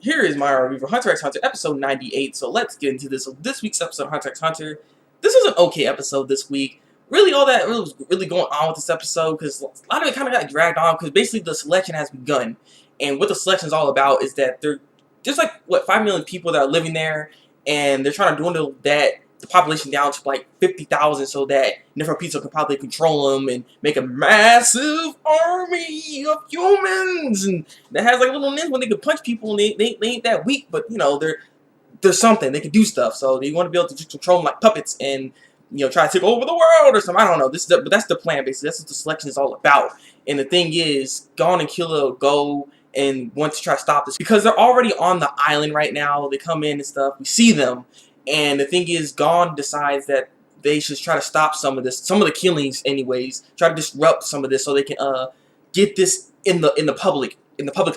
Here is my review for Hunter x Hunter episode 98, so let's get into this. So this week's episode of Hunter x Hunter, this was an okay episode this week. Really all that was really going on with this episode, because a lot of it kind of got dragged on, because basically the selection has begun. And what the selection is all about is that there's like, what, 5 million people that are living there, and they're trying to dwindle the population down to like 50,000 so that Neferpitou can probably control them and make a massive army of humans and that has like little ninjas when they can punch people and they ain't that weak, but you know they're something, they can do stuff, so they want to be able to just control them like puppets and try to take over the world or something. I don't know. But that's the plan basically. That's what the selection is all about. And the thing is, Gon and Killua go and want to try to stop this because they're already on the island right now. They come in and stuff. We see them. And the thing is, Gon decides that they should try to stop some of the killings anyways, try to disrupt some of this so they can get this in the public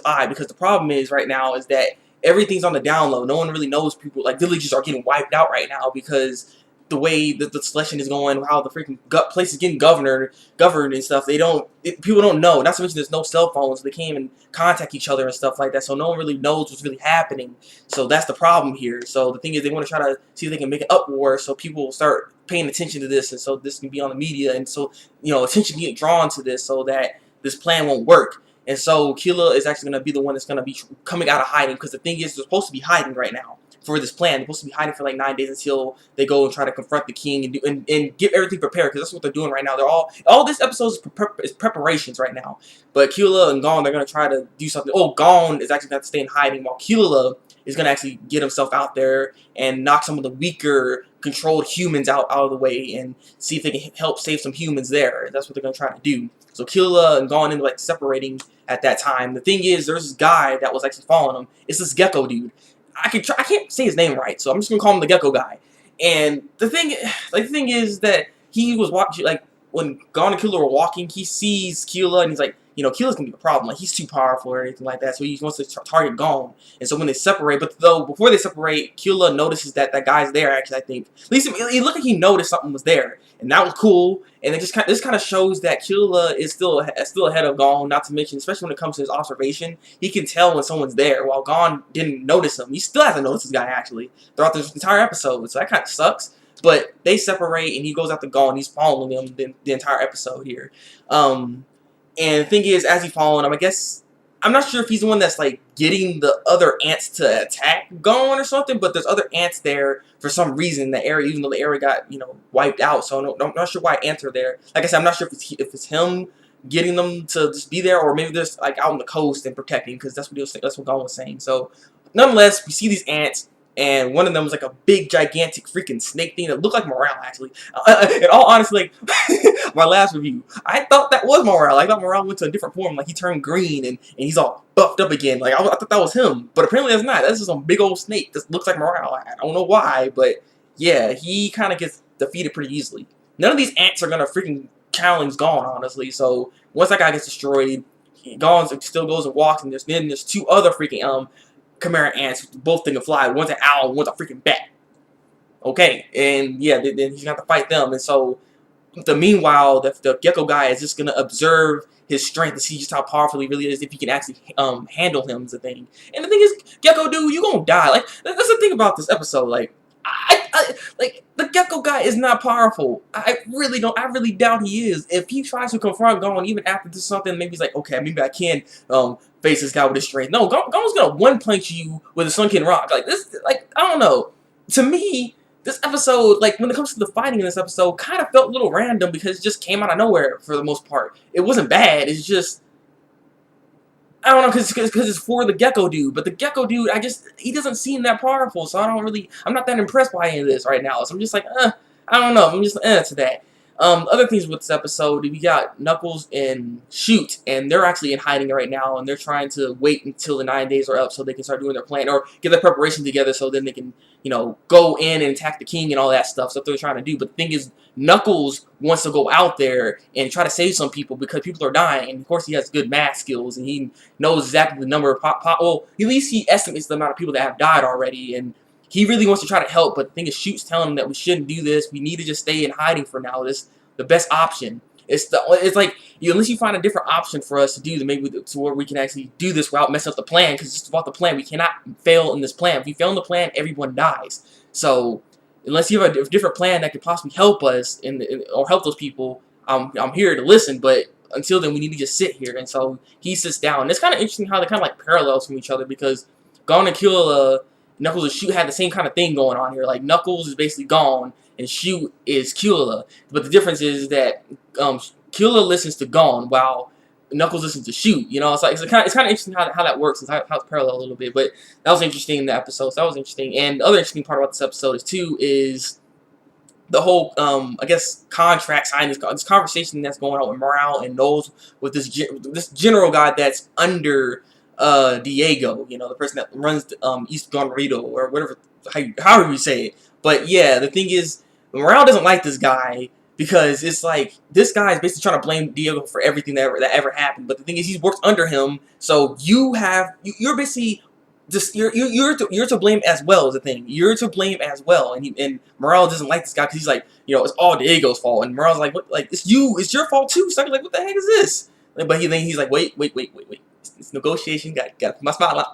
eye, because the problem is right now is that everything's on the down low. No one really knows. People like villages are getting wiped out right now because the way that the selection is going, how the freaking place is getting governed and stuff. People don't know. Not to mention there's no cell phones, so they can't even contact each other and stuff like that. So no one really knows what's really happening. So that's the problem here. So the thing is, they want to try to see if they can make an uproar so people will start paying attention to this, and so this can be on the media, and so attention get drawn to this, so that this plan won't work. And so Killua is actually going to be the one that's going to be coming out of hiding, because the thing is, they're supposed to be hiding right now for this plan. They're supposed to be hiding for like 9 days until they go and try to confront the king and get everything prepared, because that's what they're doing right now. They're all this episode is preparations right now. But Killua and Gon, they're going to try to do something. Oh, Gon is actually going to stay in hiding, while Killua is going to actually get himself out there and knock some of the weaker controlled humans out of the way and see if they can help save some humans there. That's what they're going to try to do. So Killua and Gon end up like separating at that time. The thing is, there's this guy that was actually following him. It's this gecko dude. I can't say his name right, so I'm just gonna call him the Gecko guy. And the thing is that he was watching, like when Gon and Killua were walking, he sees Killua and he's like, Killua's gonna be a problem. Like, he's too powerful or anything like that, so he wants to target Gon. And so when they separate, but though before they separate, Killua notices that guy's there. Actually, I think at least it looked like he noticed something was there, and that was cool. And this kind of shows that Killua is still ahead of Gon. Not to mention, especially when it comes to his observation, he can tell when someone's there, while Gon didn't notice him. He still hasn't noticed this guy actually throughout this entire episode, so that kind of sucks. But they separate, and he goes after Gon. He's following them the entire episode here. And the thing is, as he's following him, I guess, I'm not sure if he's the one that's like getting the other ants to attack Gon or something, but there's other ants there for some reason in the area, even though the area got, wiped out. So I'm not sure why ants are there. Like I said, I'm not sure if it's him getting them to just be there, or maybe they're just like out on the coast and protecting, because that's what Gon was saying. So nonetheless, we see these ants. And one of them was like a big, gigantic, freaking snake thing that looked like Morale, actually. In all honesty, like, my last review, I thought that was Morale. I thought Morale went to a different form. Like, he turned green, and he's all buffed up again. Like, I thought that was him. But apparently that's not. That's just some big old snake that looks like Morale. I don't know why, but yeah, he kind of gets defeated pretty easily. None of these ants are going to freaking challenge Gon, honestly. So, once that guy gets destroyed, Gon still goes and walks, and there's two other freaking, Chimera ants, both thing can fly. One's an owl, one's a freaking bat. Okay, and yeah, then he's gonna have to fight them. And so, meanwhile, the Gecko guy is just gonna observe his strength to see just how powerful he really is, if he can actually handle him as a thing. And the thing is, Gecko dude, you gonna die. Like, that's the thing about this episode. Like, like, the Gecko guy is not powerful. I really doubt he is. If he tries to confront Gon, even after this something, maybe he's like, okay, maybe I can face this guy with his strength. No, Gon's gonna one-punch you with a sunken rock. Like, this, like, I don't know. To me, this episode, like, when it comes to the fighting in this episode, kind of felt a little random, because it just came out of nowhere for the most part. It wasn't bad. It's just, I don't know, because it's for the Gecko dude. But the Gecko dude, he doesn't seem that powerful, so I'm not that impressed by any of this right now. So I'm just like, I don't know. I'm just to that. Other things with this episode, we got Knuckles and Shoot, and they're actually in hiding right now, and they're trying to wait until the 9 days are up so they can start doing their plan, or get their preparation together so then they can, go in and attack the king and all that stuff. So that's what they're trying to do. But the thing is, Knuckles wants to go out there and try to save some people, because people are dying. And of course, he has good math skills, and he knows exactly the number of well, at least he estimates the amount of people that have died already, and he really wants to try to help. But the thing is, Shoot's telling him that we shouldn't do this. We need to just stay in hiding for now. This the best option. It's like unless you find a different option for us to do, maybe to where we can actually do this without messing up the plan. Because it's about the plan. We cannot fail in this plan. If we fail in the plan, everyone dies. So unless you have a different plan that could possibly help us or help those people, I'm here to listen. But until then, we need to just sit here. And so he sits down. And it's kind of interesting how they're kind of like parallels from each other, because Gon and Killua, Knuckles and Shoot had the same kind of thing going on here. Like Knuckles is basically Gon and Shoot is Killua. But the difference is that Killua listens to Gon while Knuckles listens to Shoot. You know, it's kind of interesting how that works, and how it's parallel a little bit. But that was interesting in the episode. So that was interesting. And the other interesting part about this episode is the whole, I guess, contract signing, this conversation that's going on with Morale and Knowles with this general guy that's under Diego, you know, the person that runs East Gonrito, or whatever, however you say it. But yeah, the thing is, Morale doesn't like this guy because it's like this guy is basically trying to blame Diego for everything that ever happened. But the thing is, he's worked under him, so you're basically just you're to blame as well. Is the thing, you're to blame as well. And Morale doesn't like this guy because he's like, you know, it's all Diego's fault. And Morale's like, what? Like it's your fault too. So like, what the heck is this? But he's like, wait. It's negotiation. Got to put my smile on.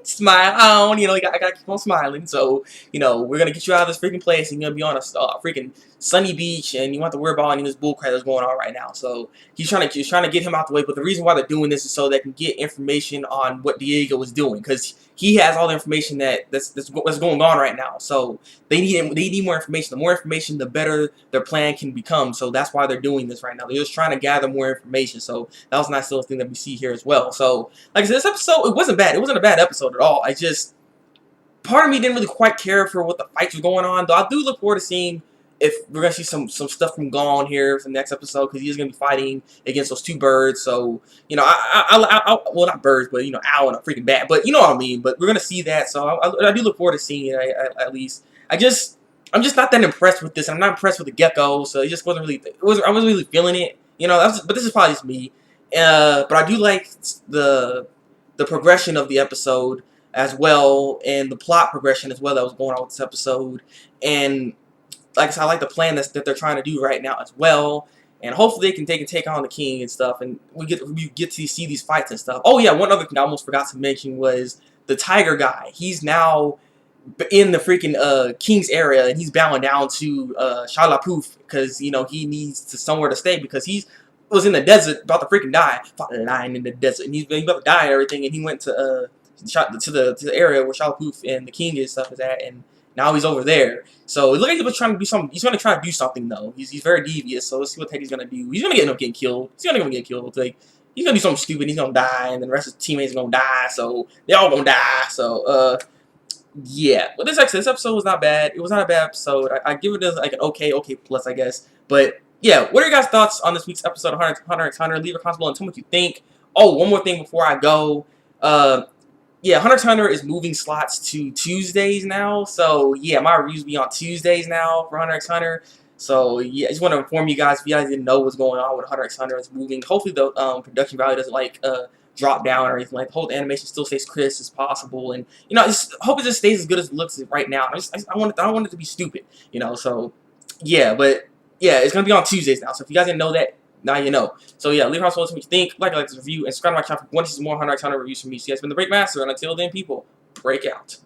Smile on. You know, I gotta keep on smiling. So, you know, we're gonna get you out of this freaking place, and you're gonna be on a freaking sunny beach, and you want to worry about any of this bullcrap that's going on right now. So he's trying to get him out the way. But the reason why they're doing this is so they can get information on what Diego is doing, because he has all the information that's going on right now. So they need more information. The more information, the better their plan can become. So that's why they're doing this right now. They're just trying to gather more information. So that was a nice little thing that we see here as well. So like I said, this episode, it wasn't bad. It wasn't a bad episode at all. Part of me didn't really quite care for what the fights were going on, though I do look forward to seeing if we're going to see some stuff from Gon here for the next episode, because he is going to be fighting against those two birds. So, you know, well, not birds, but, you know, owl and a freaking bat. But you know what I mean. But we're going to see that. So I do look forward to seeing it, at least. I'm just not that impressed with this. I'm not impressed with the gecko. So it just wasn't really, I wasn't really feeling it. You know, but this is probably just me. But I do like the progression of the episode as well, and the plot progression as well that was going on with this episode. And like I said, I like the plan that they're trying to do right now as well. And hopefully they can take on the king and stuff, and we get to see these fights and stuff. Oh yeah, one other thing I almost forgot to mention was the tiger guy. He's now in the freaking king's area, and he's bowing down to Shalapoof, because, you know, he needs somewhere to stay, because he was in the desert about to freaking die, lying in the desert, and he's about to die and everything. And he went to the area where Shalapoof and the king and stuff is at, and now he's over there. So it looks like he was trying to do something. He's going to try to do something, though. He's very devious. So let's see what Teddy's going to do. He's going to end up getting killed. He's going to get killed. Like, he's going to do something stupid. He's going to die, and then the rest of his teammates are going to die. So they all going to die. So yeah. But this episode was not bad. It was not a bad episode. I give it like an okay plus, I guess. But yeah, what are your guys' thoughts on this week's episode of Hunter x Hunter? Leave a comment below and tell me what you think. Oh, one more thing before I go. Yeah, Hunter x Hunter is moving slots to Tuesdays now. So, yeah, my reviews will be on Tuesdays now for Hunter x Hunter. So, yeah, I just want to inform you guys, if you guys didn't know what's going on with Hunter x Hunter, it's moving. Hopefully, the production value doesn't, like, drop down or anything. Like, the whole animation still stays crisp as possible. And, you know, I just hope it just stays as good as it looks right now. I don't want it to be stupid, you know. So, yeah, but, yeah, it's going to be on Tuesdays now. So, if you guys didn't know that, now you know. So yeah, leave a comment below what you think, like this review, and subscribe to my channel if you want to see more Hunter x Hunter reviews from me. So you guys been the Thabreakmaster, and until then, people, break out.